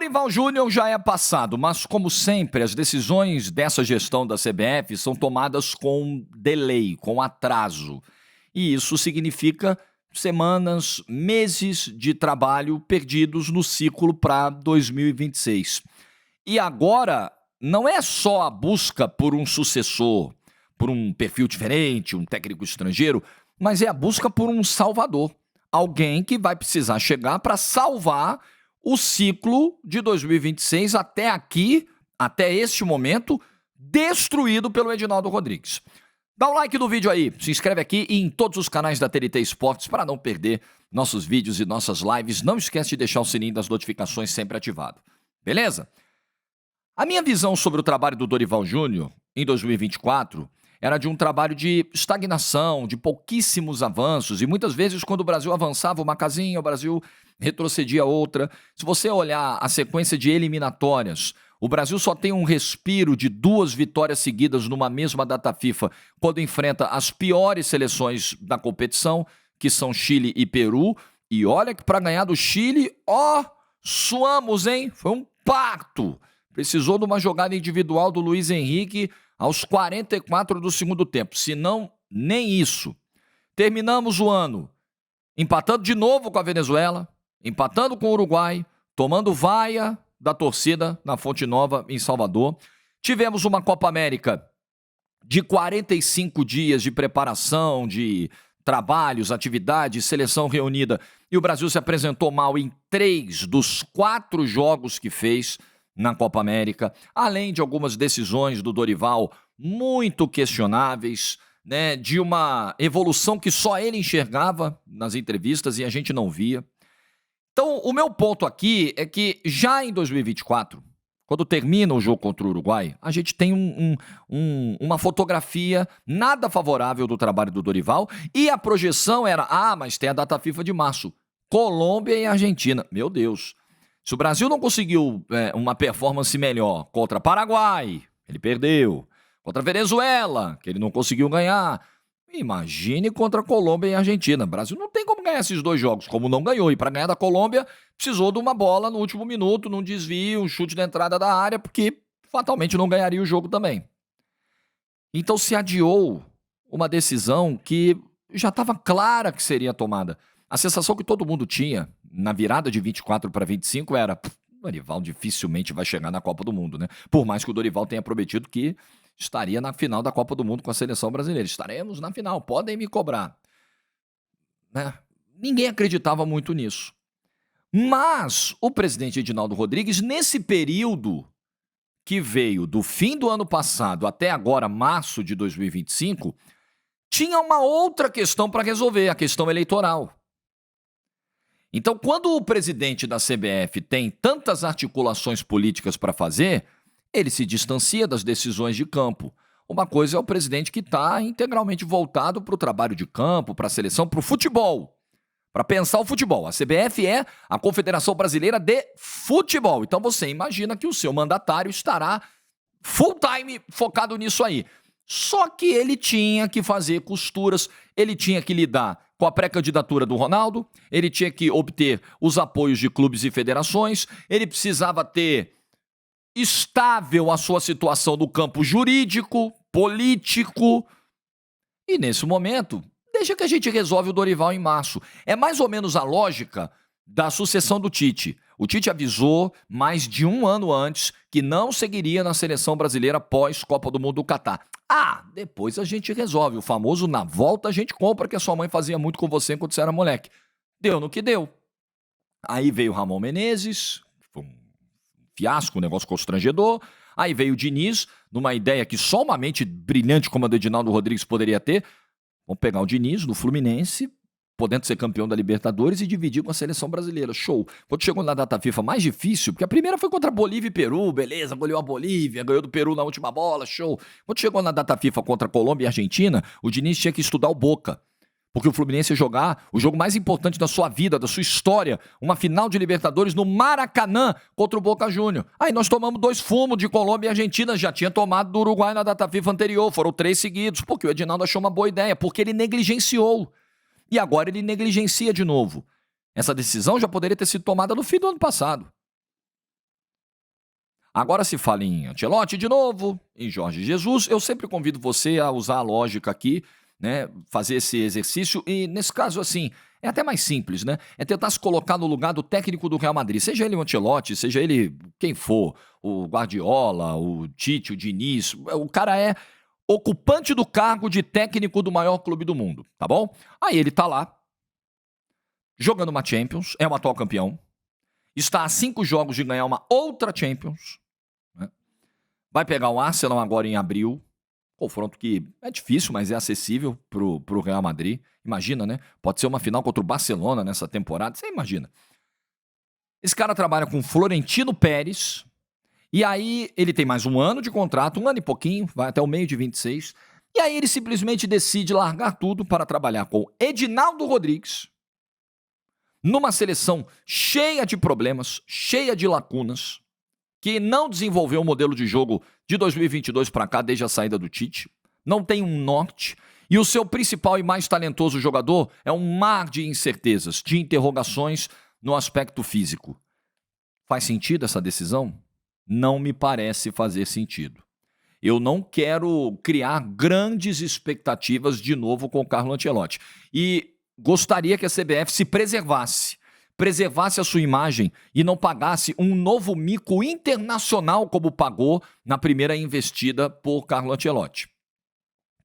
Dorival Júnior já é passado, mas como sempre, as decisões dessa gestão da CBF são tomadas com delay, com atraso. E isso significa semanas, meses de trabalho perdidos no ciclo para 2026. E agora, não é só a busca por um sucessor, por um perfil diferente, um técnico estrangeiro, mas é a busca por um salvador. Alguém que vai precisar chegar para salvar o ciclo de 2026 até aqui, até este momento, destruído pelo Edinaldo Rodrigues. Dá um like no vídeo aí, se inscreve aqui e em todos os canais da TNT Esportes para não perder nossos vídeos e nossas lives. Não esquece de deixar o sininho das notificações sempre ativado. Beleza? A minha visão sobre o trabalho do Dorival Júnior em 2024 era de um trabalho de estagnação, de pouquíssimos avanços, e muitas vezes quando o Brasil avançava uma casinha, o Brasil retrocedia outra. Se você olhar a sequência de eliminatórias, o Brasil só tem um respiro de 2 vitórias seguidas numa mesma data FIFA, quando enfrenta as piores seleções da competição, que são Chile e Peru. E olha que para ganhar do Chile, suamos, hein? Foi um parto. Precisou de uma jogada individual do Luiz Henrique aos 44 do segundo tempo. Se não, nem isso. Terminamos o ano empatando de novo com a Venezuela, empatando com o Uruguai, tomando vaia da torcida na Fonte Nova, em Salvador. Tivemos uma Copa América de 45 dias de preparação, de trabalhos, atividades, seleção reunida. E o Brasil se apresentou mal em 3 dos 4 jogos que fez na Copa América, além de algumas decisões do Dorival muito questionáveis, né, de uma evolução que só ele enxergava nas entrevistas e a gente não via. Então, o meu ponto aqui é que já em 2024, quando termina o jogo contra o Uruguai, a gente tem uma fotografia nada favorável do trabalho do Dorival e a projeção era, mas tem a data FIFA de março, Colômbia e Argentina. Meu Deus! Se o Brasil não conseguiu uma performance melhor contra Paraguai, ele perdeu. Contra Venezuela, que ele não conseguiu ganhar. Imagine contra Colômbia e Argentina. O Brasil não tem como ganhar esses 2 jogos, como não ganhou. E para ganhar da Colômbia, precisou de uma bola no último minuto, num desvio, um chute da entrada da área, porque fatalmente não ganharia o jogo também. Então se adiou uma decisão que já estava clara que seria tomada. A sensação que todo mundo tinha na virada de 24 para 25 era: o Dorival dificilmente vai chegar na Copa do Mundo, né? Por mais que o Dorival tenha prometido que estaria na final da Copa do Mundo com a seleção brasileira. Estaremos na final, podem me cobrar. Né? Ninguém acreditava muito nisso. Mas o presidente Edinaldo Rodrigues, nesse período que veio do fim do ano passado até agora, março de 2025, tinha uma outra questão para resolver, a questão eleitoral. Então, quando o presidente da CBF tem tantas articulações políticas para fazer, ele se distancia das decisões de campo. Uma coisa é o presidente que está integralmente voltado para o trabalho de campo, para a seleção, para o futebol, para pensar o futebol. A CBF é a Confederação Brasileira de Futebol. Então você imagina que o seu mandatário estará full time focado nisso aí. Só que ele tinha que fazer costuras, ele tinha que lidar com a pré-candidatura do Ronaldo, ele tinha que obter os apoios de clubes e federações, ele precisava ter estável a sua situação no campo jurídico, político. E nesse momento, deixa que a gente resolve o Dorival em março. É mais ou menos a lógica da sucessão do Tite. O Tite avisou mais de 1 ano antes que não seguiria na seleção brasileira após Copa do Mundo do Catar. Depois a gente resolve. O famoso na volta a gente compra, que a sua mãe fazia muito com você quando você era moleque. Deu no que deu. Aí veio o Ramon Menezes, foi um fiasco, um negócio constrangedor. Aí veio o Diniz, numa ideia que só uma mente brilhante como a do Edinaldo Rodrigues poderia ter. Vamos pegar o Diniz no Fluminense, podendo ser campeão da Libertadores e dividir com a seleção brasileira. Show. Quando chegou na data FIFA mais difícil, porque a primeira foi contra Bolívia e Peru, beleza, goleou a Bolívia, ganhou do Peru na última bola, show. Quando chegou na data FIFA contra Colômbia e Argentina, o Diniz tinha que estudar o Boca. Porque o Fluminense ia jogar o jogo mais importante da sua vida, da sua história, uma final de Libertadores no Maracanã contra o Boca Júnior. Aí nós tomamos 2 fumos de Colômbia e Argentina, já tinha tomado do Uruguai na data FIFA anterior, foram 3 seguidos, porque o Edinaldo achou uma boa ideia, porque ele negligenciou. E agora ele negligencia de novo. Essa decisão já poderia ter sido tomada no fim do ano passado. Agora se fala em Ancelotti de novo, em Jorge Jesus. Eu sempre convido você a usar a lógica aqui, né? Fazer esse exercício. E nesse caso, assim, é até mais simples, né? É tentar se colocar no lugar do técnico do Real Madrid. Seja ele o Ancelotti, seja ele quem for, o Guardiola, o Tite, o Diniz. O cara é ocupante do cargo de técnico do maior clube do mundo, tá bom? Aí ele tá lá, jogando uma Champions, é o atual campeão, está a 5 jogos de ganhar uma outra Champions, né? Vai pegar o Arsenal agora em abril, confronto que é difícil, mas é acessível pro Real Madrid. Imagina, né? Pode ser uma final contra o Barcelona nessa temporada, você imagina. Esse cara trabalha com Florentino Pérez, e aí ele tem mais um ano de contrato, um ano e pouquinho, vai até o meio de 26, e aí ele simplesmente decide largar tudo para trabalhar com Edinaldo Rodrigues, numa seleção cheia de problemas, cheia de lacunas, que não desenvolveu o modelo de jogo de 2022 para cá, desde a saída do Tite, não tem um norte, e o seu principal e mais talentoso jogador é um mar de incertezas, de interrogações no aspecto físico. Faz sentido essa decisão? Não me parece fazer sentido. Eu não quero criar grandes expectativas de novo com o Carlo Ancelotti. E gostaria que a CBF se preservasse a sua imagem e não pagasse um novo mico internacional como pagou na primeira investida por Carlo Ancelotti.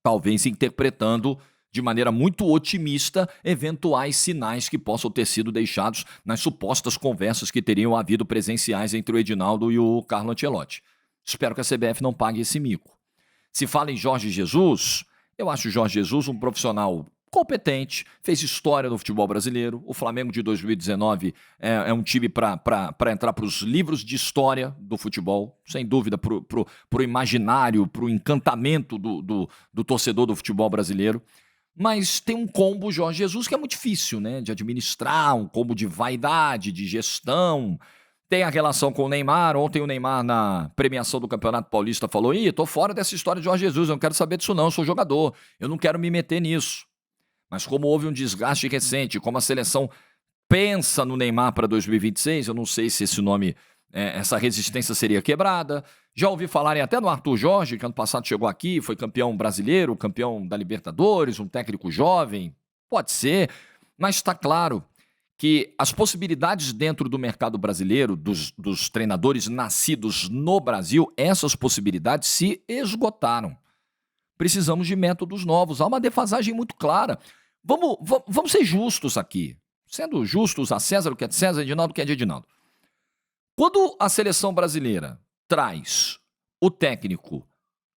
Talvez interpretando de maneira muito otimista eventuais sinais que possam ter sido deixados nas supostas conversas que teriam havido presenciais entre o Edinaldo e o Carlo Ancelotti. Espero que a CBF não pague esse mico. Se fala em Jorge Jesus, eu acho o Jorge Jesus um profissional competente, fez história no futebol brasileiro. O Flamengo de 2019 é um time para entrar para os livros de história do futebol, sem dúvida, para o imaginário, para o encantamento do torcedor do futebol brasileiro. Mas tem um combo Jorge Jesus que é muito difícil, né, de administrar, um combo de vaidade, de gestão. Tem a relação com o Neymar. Ontem o Neymar, na premiação do Campeonato Paulista, falou: tô fora dessa história de Jorge Jesus, eu não quero saber disso não, eu sou jogador, eu não quero me meter nisso. Mas como houve um desgaste recente, como a seleção pensa no Neymar para 2026, eu não sei se esse nome, essa resistência seria quebrada. Já ouvi falarem até no Arthur Jorge, que ano passado chegou aqui, foi campeão brasileiro, campeão da Libertadores, um técnico jovem. Pode ser, mas está claro que as possibilidades dentro do mercado brasileiro, dos treinadores nascidos no Brasil, essas possibilidades se esgotaram. Precisamos de métodos novos. Há uma defasagem muito clara. Vamos ser justos aqui. Sendo justos, a César o que é de César, Edinaldo o que é de Edinaldo. Quando a seleção brasileira traz o técnico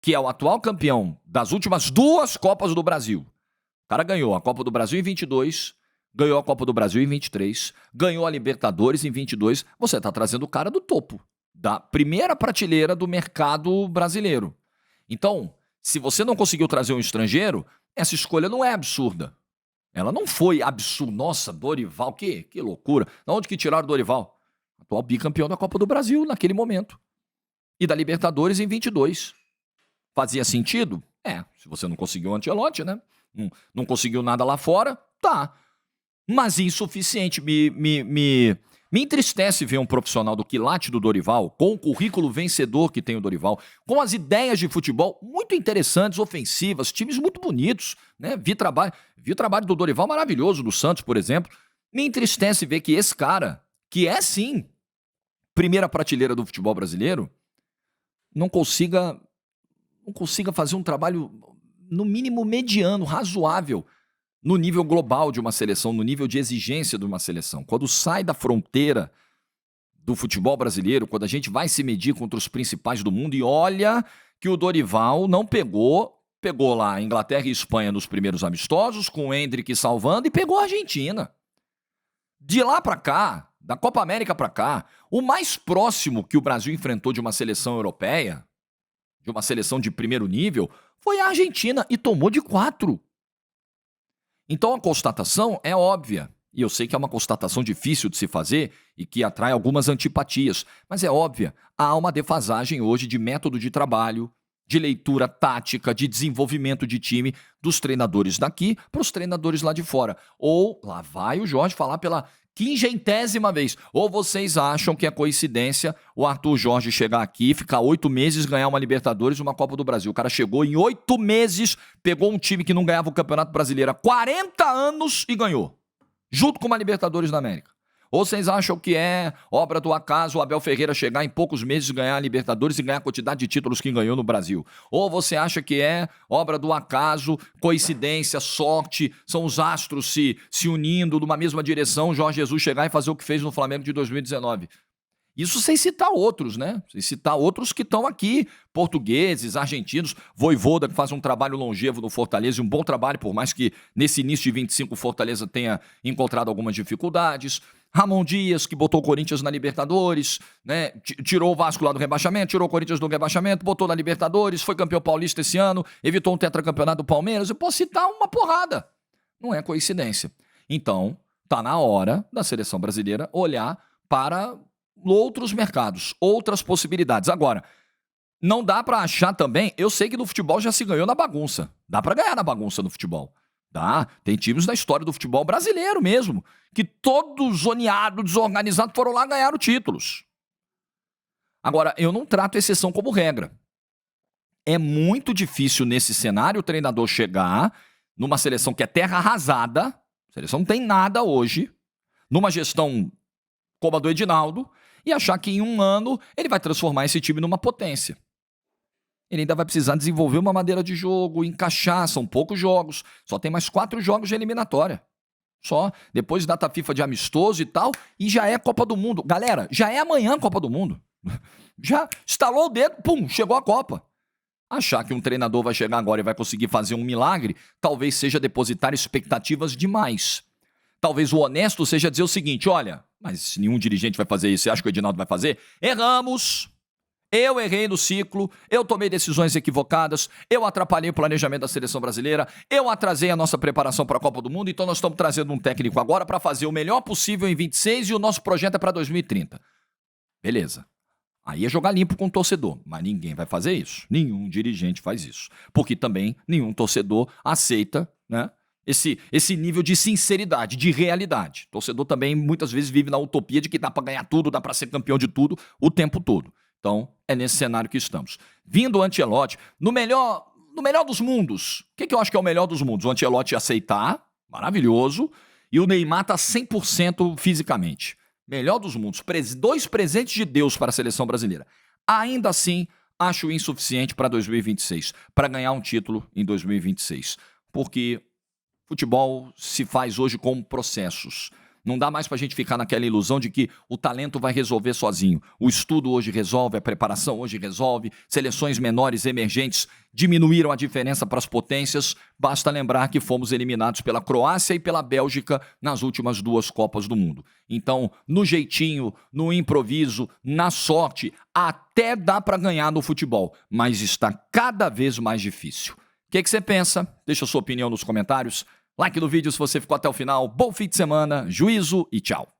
que é o atual campeão das últimas 2 Copas do Brasil, o cara ganhou a Copa do Brasil em 22, ganhou a Copa do Brasil em 23, ganhou a Libertadores em 22, você está trazendo o cara do topo, da primeira prateleira do mercado brasileiro. Então, se você não conseguiu trazer um estrangeiro, essa escolha não é absurda. Ela não foi absurda. Nossa, Dorival, que loucura. De onde que tiraram o Dorival? Atual bicampeão da Copa do Brasil naquele momento. E da Libertadores em 22. Fazia sentido? Se você não conseguiu o Ancelotti, né? Não conseguiu nada lá fora, tá. Mas insuficiente. Me entristece ver um profissional do quilate do Dorival, com o currículo vencedor que tem o Dorival, com as ideias de futebol muito interessantes, ofensivas, times muito bonitos, né? Vi o trabalho do Dorival maravilhoso, do Santos, por exemplo. Me entristece ver que esse cara, que é sim primeira prateleira do futebol brasileiro, não consiga fazer um trabalho, no mínimo, mediano, razoável, no nível global de uma seleção, no nível de exigência de uma seleção. Quando sai da fronteira do futebol brasileiro, quando a gente vai se medir contra os principais do mundo, e olha que o Dorival não pegou lá Inglaterra e Espanha nos primeiros amistosos, com o Endrick salvando, e pegou a Argentina. De lá para cá, da Copa América para cá, o mais próximo que o Brasil enfrentou de uma seleção europeia, de uma seleção de primeiro nível, foi a Argentina, e tomou de 4. Então a constatação é óbvia, e eu sei que é uma constatação difícil de se fazer e que atrai algumas antipatias, mas é óbvia, há uma defasagem hoje de método de trabalho, de leitura tática, de desenvolvimento de time dos treinadores daqui para os treinadores lá de fora. Ou, lá vai o Jorge falar pela 50ª vez, ou vocês acham que é coincidência o Arthur Jorge chegar aqui, ficar 8 meses, ganhar uma Libertadores e uma Copa do Brasil. O cara chegou em 8 meses, pegou um time que não ganhava o Campeonato Brasileiro há 40 anos e ganhou, junto com uma Libertadores da América. Ou vocês acham que é obra do acaso o Abel Ferreira chegar em poucos meses, ganhar a Libertadores e ganhar a quantidade de títulos que ganhou no Brasil? Ou você acha que é obra do acaso, coincidência, sorte, são os astros se unindo numa mesma direção, Jorge Jesus chegar e fazer o que fez no Flamengo de 2019? Isso sem citar outros, né? Sem citar outros que estão aqui, portugueses, argentinos, Vojvoda, que faz um trabalho longevo no Fortaleza, e um bom trabalho, por mais que nesse início de 25 o Fortaleza tenha encontrado algumas dificuldades. Ramon Dias, que botou o Corinthians na Libertadores, né? Tirou o Vasco lá do rebaixamento, tirou o Corinthians do rebaixamento, botou na Libertadores, foi campeão paulista esse ano, evitou um tetracampeonato do Palmeiras. Eu posso citar uma porrada. Não é coincidência. Então, tá na hora da seleção brasileira olhar para outros mercados, outras possibilidades. Agora, não dá pra achar também, eu sei que no futebol já se ganhou na bagunça. Dá pra ganhar na bagunça no futebol. Dá, tem times da história do futebol brasileiro mesmo, que todos zoneados, desorganizados, foram lá e ganharam títulos. Agora, eu não trato exceção como regra. É muito difícil nesse cenário o treinador chegar numa seleção que é terra arrasada, a seleção não tem nada hoje, numa gestão como a do Edinaldo, e achar que em um ano ele vai transformar esse time numa potência. Ele ainda vai precisar desenvolver uma maneira de jogo, encaixar, são poucos jogos, só tem mais 4 jogos de eliminatória. Só, depois data FIFA de amistoso e tal, e já é Copa do Mundo. Galera, já é amanhã a Copa do Mundo. Já estalou o dedo, pum, chegou a Copa. Achar que um treinador vai chegar agora e vai conseguir fazer um milagre, talvez seja depositar expectativas demais. Talvez o honesto seja dizer o seguinte, olha, mas nenhum dirigente vai fazer isso, você acha que o Edinaldo vai fazer? Erramos, eu errei no ciclo, eu tomei decisões equivocadas, eu atrapalhei o planejamento da seleção brasileira, eu atrasei a nossa preparação para a Copa do Mundo, então nós estamos trazendo um técnico agora para fazer o melhor possível em 26 e o nosso projeto é para 2030. Beleza. Aí é jogar limpo com o torcedor, mas ninguém vai fazer isso, nenhum dirigente faz isso, porque também nenhum torcedor aceita, né? Esse nível de sinceridade, de realidade. O torcedor também muitas vezes vive na utopia de que dá para ganhar tudo, dá para ser campeão de tudo o tempo todo. Então, é nesse cenário que estamos. Vindo o Ancelotti, no melhor dos mundos, o que eu acho que é o melhor dos mundos? O Ancelotti aceitar, maravilhoso, e o Neymar tá 100% fisicamente. Melhor dos mundos, 2 presentes de Deus para a seleção brasileira. Ainda assim, acho insuficiente para 2026, para ganhar um título em 2026. Porque futebol se faz hoje com processos. Não dá mais pra gente ficar naquela ilusão de que o talento vai resolver sozinho. O estudo hoje resolve, a preparação hoje resolve, seleções menores emergentes diminuíram a diferença para as potências. Basta lembrar que fomos eliminados pela Croácia e pela Bélgica nas últimas 2 Copas do Mundo. Então, no jeitinho, no improviso, na sorte, até dá pra ganhar no futebol, mas está cada vez mais difícil. O que você pensa? Deixa a sua opinião nos comentários. Like no vídeo se você ficou até o final. Bom fim de semana, juízo e tchau.